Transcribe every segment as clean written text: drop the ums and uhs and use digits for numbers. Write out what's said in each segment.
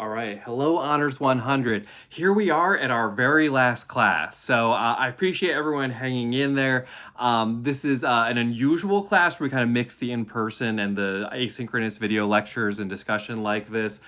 All right, hello Honors 100. Here we are at our very last class. So I appreciate everyone hanging in there. This is an unusual class where we kind of mix the in-person and the asynchronous video lectures and discussion like this.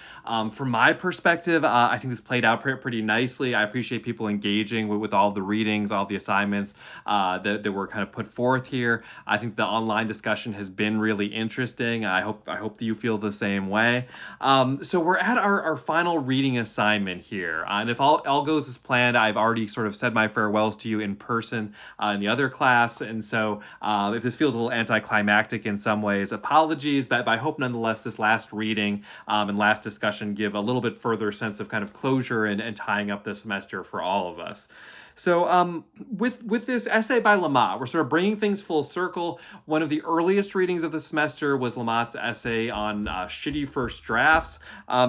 From my perspective, I think this played out pretty nicely. I appreciate people engaging with all the readings, all the assignments that were kind of put forth here. I think the online discussion has been really interesting. I hope that you feel the same way. So we're at our final reading assignment here. And if all goes as planned, I've already sort of said my farewells to you in person in the other class. And so if this feels a little anticlimactic in some ways, apologies, but I hope nonetheless this last reading and last discussion give a little bit further sense of kind of closure and tying up the semester for all of us. So with this essay by Lamott, we're sort of bringing things full circle. One of the earliest readings of the semester was Lamott's essay on shitty first drafts.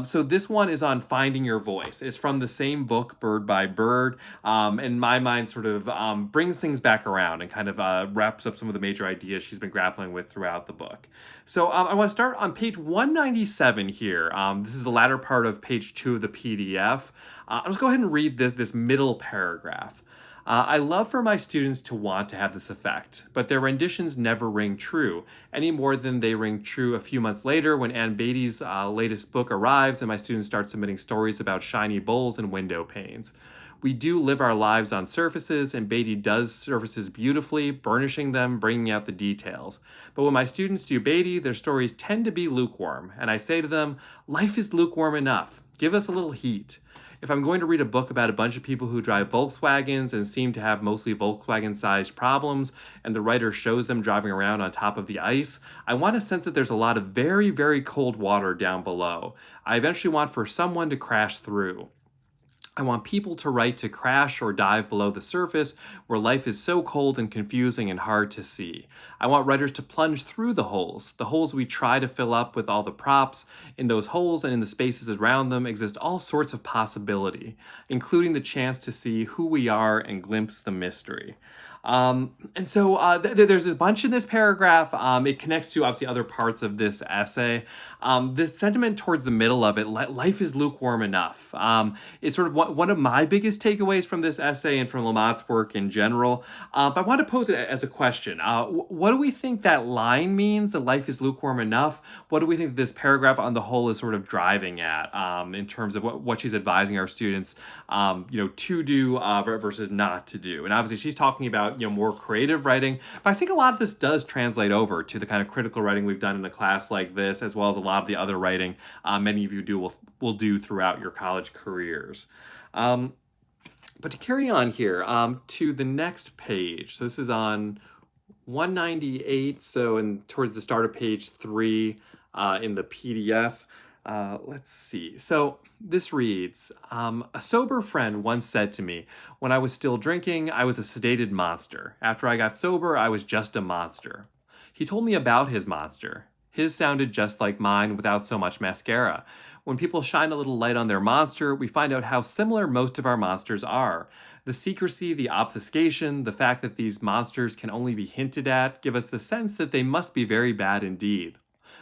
So this one is on finding your voice. It's from the same book, Bird by Bird. In my mind, sort of brings things back around and kind of wraps up some of the major ideas she's been grappling with throughout the book. So I want to start on page 197 here. This is the latter part of page 2 of the PDF. I'll just go ahead and read this middle paragraph. I love for my students to want to have this effect, but their renditions never ring true, any more than they ring true a few months later when Ann Beatty's latest book arrives and my students start submitting stories about shiny bowls and window panes. We do live our lives on surfaces, and Beatty does surfaces beautifully, burnishing them, bringing out the details. But when my students do Beatty, their stories tend to be lukewarm, and I say to them, life is lukewarm enough. Give us a little heat. If I'm going to read a book about a bunch of people who drive Volkswagens and seem to have mostly Volkswagen-sized problems, and the writer shows them driving around on top of the ice, I want to sense that there's a lot of very, very cold water down below. I eventually want for someone to crash through. I want people to write to crash or dive below the surface where life is so cold and confusing and hard to see. I want writers to plunge through the holes we try to fill up with all the props. In those holes and in the spaces around them exist all sorts of possibility, including the chance to see who we are and glimpse the mystery. And so there's a bunch in this paragraph. It connects to obviously other parts of this essay. The sentiment towards the middle of it, life is lukewarm enough, is sort of one of my biggest takeaways from this essay and from Lamott's work in general. But I want to pose it as a question. What do we think that line means, that life is lukewarm enough? What do we think this paragraph on the whole is sort of driving at in terms of what she's advising our students to do versus not to do? And obviously she's talking about more creative writing, but I think a lot of this does translate over to the kind of critical writing we've done in a class like this, as well as a lot of the other writing many of you will do throughout your college careers. But to carry on here to the next page, so this is on 198, so towards the start of page 3 in the PDF. Let's see. So this reads, a sober friend once said to me, when I was still drinking, I was a sedated monster. After I got sober, I was just a monster. He told me about his monster. His sounded just like mine without so much mascara. When people shine a little light on their monster, we find out how similar most of our monsters are. The secrecy, the obfuscation, the fact that these monsters can only be hinted at give us the sense that they must be very bad indeed.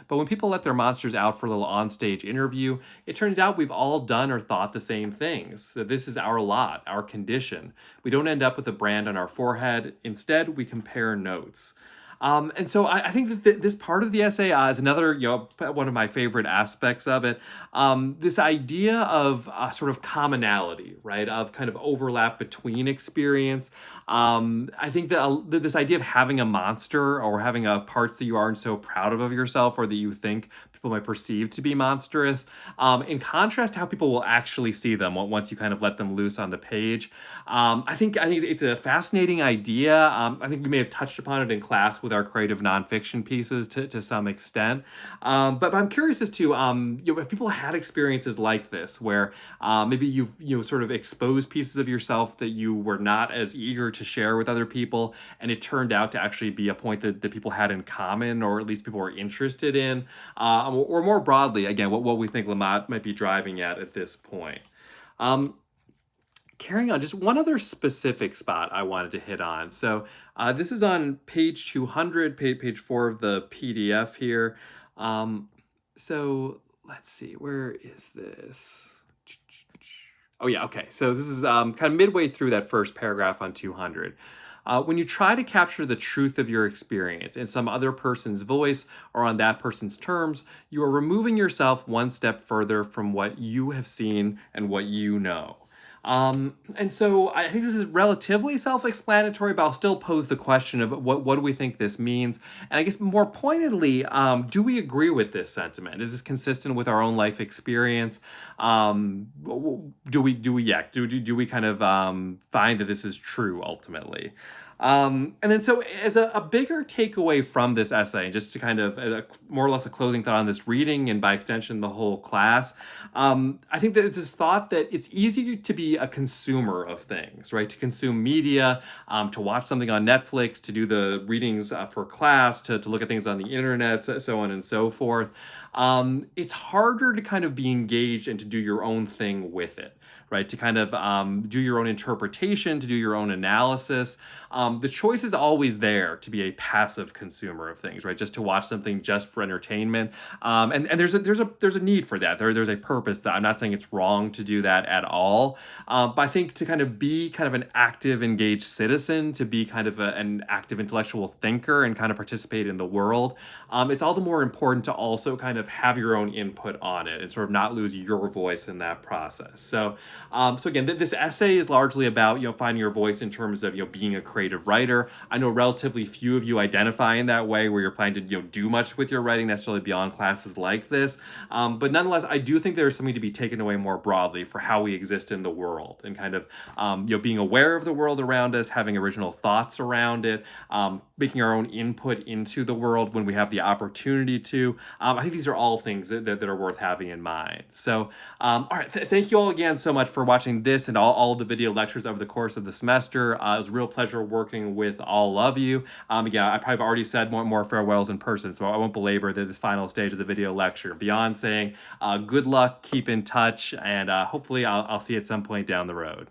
But when people let their monsters out for a little onstage interview, it turns out we've all done or thought the same things, that this is our lot, our condition. We don't end up with a brand on our forehead. Instead, we compare notes. And so I think that this part of the essay is another, one of my favorite aspects of it. This idea of sort of commonality, right? Of kind of overlap between experience. I think that this idea of having a monster or having parts that you aren't so proud of yourself or that you think people might perceive to be monstrous, in contrast to how people will actually see them once you kind of let them loose on the page. I think it's a fascinating idea. I think we may have touched upon it in class with our creative nonfiction pieces to some extent. But I'm curious as to if people had experiences like this where maybe you've sort of exposed pieces of yourself that you were not as eager to share with other people, and it turned out to actually be a point that people had in common, or at least people were interested in, or more broadly, again, what we think Lamott might be driving at this point. Carrying on, just one other specific spot I wanted to hit on. So this is on page 200, page 4 of the PDF here. So let's see, where is this? Oh yeah, okay. So this is kind of midway through that first paragraph on 200. When you try to capture the truth of your experience in some other person's voice or on that person's terms, you are removing yourself one step further from what you have seen and what you know. And so I think this is relatively self-explanatory, but I'll still pose the question of what do we think this means? And I guess more pointedly, do we agree with this sentiment? Is this consistent with our own life experience? Do we kind of find that this is true ultimately? And then so as a bigger takeaway from this essay, and just to kind of more or less a closing thought on this reading and by extension the whole class, I think that it's this thought that it's easy to be a consumer of things, right? To consume media, to watch something on Netflix, to do the readings for class, to look at things on the internet, so on and so forth. It's harder to kind of be engaged and to do your own thing with it. Right, to kind of do your own interpretation, to do your own analysis. The choice is always there to be a passive consumer of things, right? Just to watch something just for entertainment, and there's a need for that. There's a purpose. That I'm not saying it's wrong to do that at all, but I think to kind of be kind of an active, engaged citizen, to be kind of an active intellectual thinker and kind of participate in the world, it's all the more important to also kind of have your own input on it and sort of not lose your voice in that process. So again, this essay is largely about, finding your voice in terms of, being a creative writer. I know relatively few of you identify in that way where you're planning to, do much with your writing necessarily beyond classes like this. But nonetheless, I do think there's something to be taken away more broadly for how we exist in the world and kind of, being aware of the world around us, having original thoughts around it, making our own input into the world when we have the opportunity to. I think these are all things that are worth having in mind. So, all right, thank you all again so much for watching this and all of the video lectures over the course of the semester. It was a real pleasure working with all of you. Again, I probably have already said more farewells in person, so I won't belabor this final stage of the video lecture. Beyond saying good luck, keep in touch, and hopefully I'll see you at some point down the road.